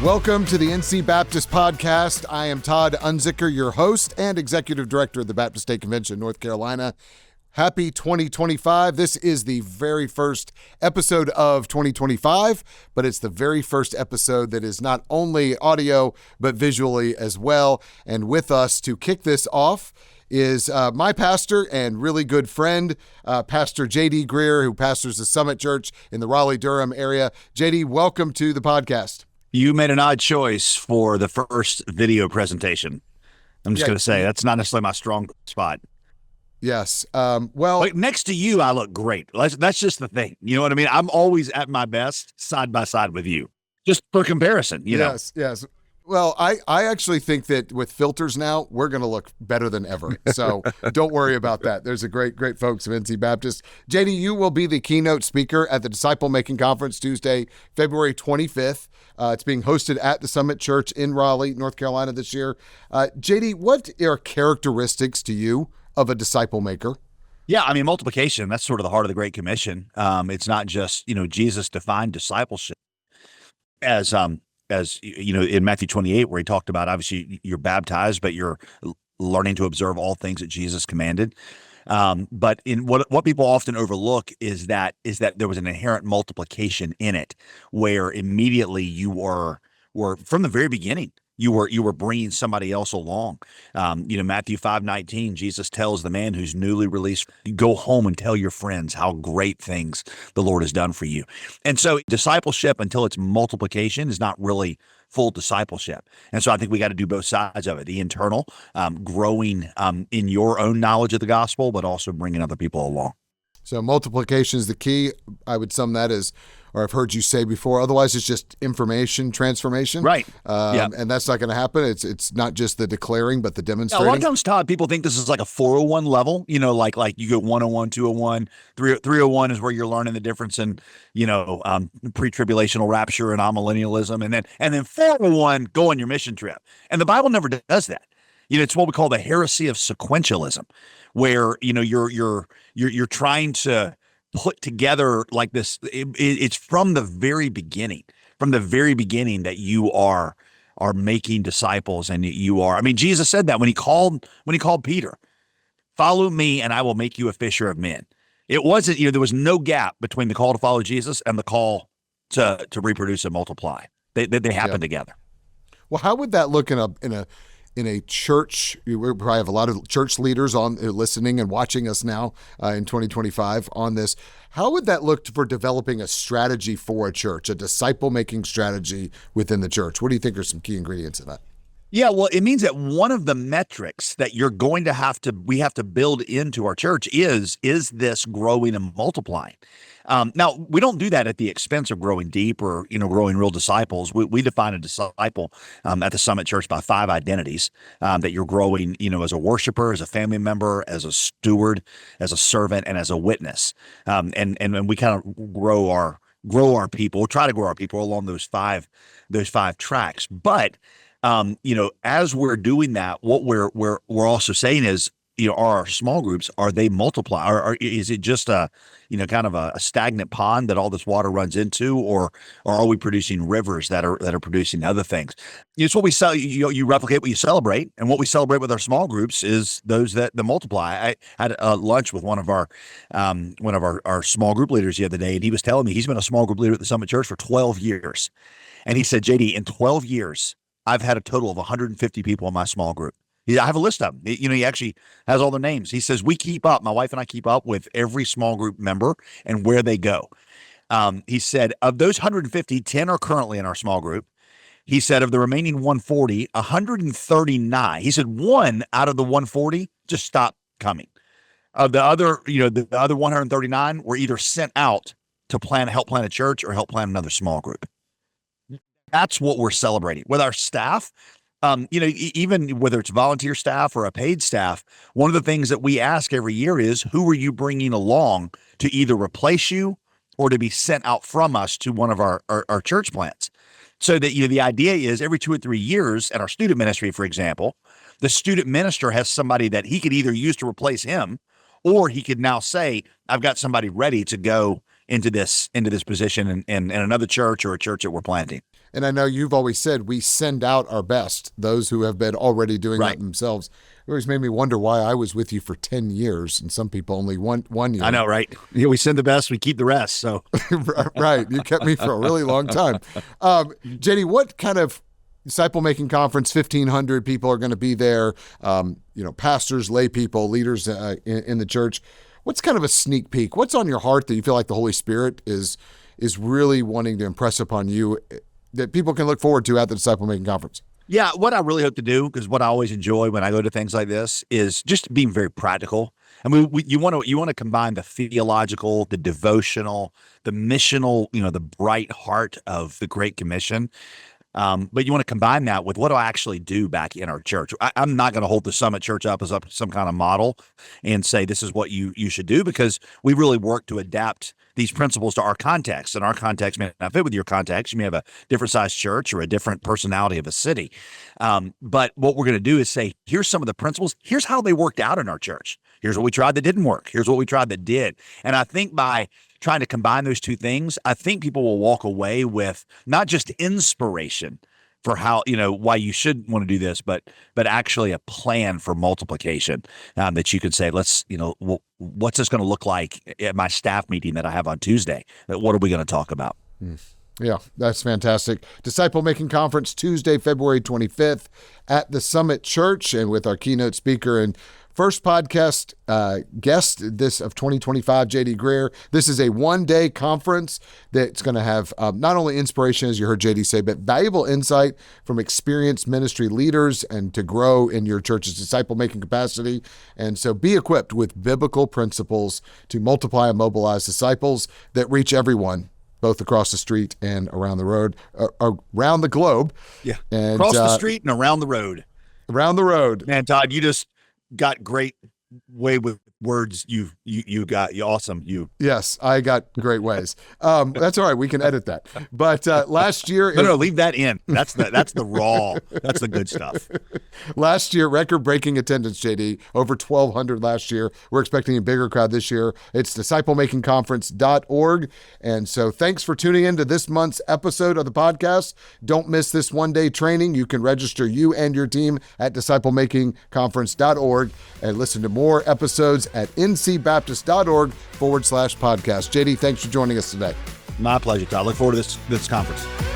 Welcome to the NC Baptist Podcast. I am Todd Unzicker, your host and Executive Director of the Baptist State Convention, North Carolina. Happy 2025. This is the very first episode of 2025, but it's the very first episode that is not only audio, but visually as well. And with us to kick this off is my pastor and really good friend, Pastor J.D. Greear, who pastors the Summit Church in the Raleigh-Durham area. J.D., welcome to the podcast. You made an odd choice for the first video presentation. I'm just going to say that's not necessarily my strong spot. Yes. Well, next to you, I look great. That's just the thing. You know what I mean? I'm always at my best side by side with you, just for comparison. You know? Yes. Well, I actually think that with filters now, we're going to look better than ever. So don't worry about that. There's a great folks of NC Baptist. JD, you will be the keynote speaker at the Disciple Making Conference Tuesday, February 25th. It's being hosted at the Summit Church in Raleigh, North Carolina this year. JD, what are characteristics to you of a disciple maker? Yeah, I mean, multiplication, that's sort of the heart of the Great Commission. It's not just, Jesus defined discipleship as in Matthew 28, where he talked about, obviously, you're baptized, but you're learning to observe all things that Jesus commanded. But in what people often overlook is that there was an inherent multiplication in it, where immediately you were from the very beginning, you were bringing somebody else along. Matthew 5:19, Jesus tells the man who's newly released, go home and tell your friends how great things the Lord has done for you. And so discipleship, until it's multiplication, is not really full discipleship. And so I think we got to do both sides of it, the internal, growing in your own knowledge of the gospel, but also bringing other people along. So multiplication is the key. I would sum that as, or I've heard you say before, otherwise it's just information transformation. Right. And that's not going to happen. It's not just the declaring, but the demonstrating. A lot of times, Todd, people think this is like a 401 level, like you go 101, 201, 301 is where you're learning the difference in, pre-tribulational rapture and amillennialism. And then 401, go on your mission trip. And the Bible never does that. It's what we call the heresy of sequentialism, where, you're trying to put together like this. It's from the very beginning that you are making disciples, and you are. I mean, Jesus said that when he called Peter, follow me and I will make you a fisher of men. It wasn't, there was no gap between the call to follow Jesus and the call to reproduce and multiply. They happen together. Well, how would that look in a church? We probably have a lot of church leaders on listening and watching us now in 2025 on this. How would that look for developing a strategy for a church, a disciple-making strategy within the church? What do you think are some key ingredients in that? Yeah, well, it means that one of the metrics that you're going to we have to build into our church is this growing and multiplying. Now, we don't do that at the expense of growing deep or, growing real disciples. We define a disciple at the Summit Church by 5 identities that you're growing, as a worshiper, as a family member, as a steward, as a servant, and as a witness. And we kind of grow our people. We'll try to grow our people along those five tracks. But as we're doing that, what we're also saying is, are our small groups, are they multiply? Or is it just kind of a stagnant pond that all this water runs into, or are we producing rivers that are producing other things? It's what we sell. You replicate what you celebrate, and what we celebrate with our small groups is those that multiply. I had lunch with one of our small group leaders the other day, and he was telling me he's been a small group leader at the Summit Church for 12 years, and he said, JD, in 12 years, I've had a total of 150 people in my small group. I have a list of them. He actually has all their names. He says, my wife and I keep up with every small group member and where they go. He said, of those 150, 10 are currently in our small group. He said, of the remaining 140, 139, he said, one out of the 140 just stopped coming. Of the other, the other 139 were either sent out to help plant a church or help plant another small group. That's what we're celebrating with our staff. Even whether it's volunteer staff or a paid staff, one of the things that we ask every year is, who are you bringing along to either replace you or to be sent out from us to one of our church plants? So that, the idea is every 2 or 3 years at our student ministry, for example, the student minister has somebody that he could either use to replace him, or he could now say, I've got somebody ready to go into this position in another church or a church that we're planting. And I know you've always said we send out our best, those who have been already doing Right. that themselves. It always made me wonder why I was with you for 10 years and some people only one year. I know, right? Yeah, we send the best, we keep the rest. So Right. You kept me for a really long time. JD, what kind of disciple-making conference, 1,500 people are going to be there, pastors, lay people, leaders in the church. What's kind of a sneak peek? What's on your heart that you feel like the Holy Spirit is really wanting to impress upon you that people can look forward to at the disciple-making conference? yeah, what I really hope to do, because what I always enjoy when I go to things like this is just being very practical. I mean, you want to combine the theological, the devotional, the missional, the bright heart of the Great Commission. But you want to combine that with what do I actually do back in our church? I'm not going to hold the Summit Church up as some kind of model and say this is what you should do, because we really work to adapt these principles to our context, and our context may not fit with your context. You may have a different size church or a different personality of a city. But what we're going to do is say, here's some of the principles. Here's how they worked out in our church. Here's what we tried that didn't work. Here's what we tried that did. And I think by trying to combine those two things, I think people will walk away with not just inspiration for how, why you should want to do this, but actually a plan for multiplication that you could say, let's, what's this going to look like at my staff meeting that I have on Tuesday? What are we going to talk about? Yeah, that's fantastic. Disciple Making Conference, Tuesday, February 25th at the Summit Church, and with our keynote speaker and first podcast guest this of 2025, JD Greear. This is a one-day conference that's going to have not only inspiration, as you heard JD say, but valuable insight from experienced ministry leaders and to grow in your church's disciple-making capacity. And so be equipped with biblical principles to multiply and mobilize disciples that reach everyone, both across the street and around the road, around the globe. Yeah, and across the street and around the road. Around the road. Man, Todd, you just got great way with words. You got awesome. Yes, I got great ways. That's all right. We can edit that. But last year, no, leave that in. That's the raw. That's the good stuff. Last year, record-breaking attendance, JD, over 1,200 last year. We're expecting a bigger crowd this year. It's disciplemakingconference.org. And so thanks for tuning in to this month's episode of the podcast. Don't miss this one-day training. You can register you and your team at disciplemakingconference.org and listen to more episodes at ncbaptist.org/podcast. JD, thanks for joining us today. My pleasure, Todd. Look forward to this conference.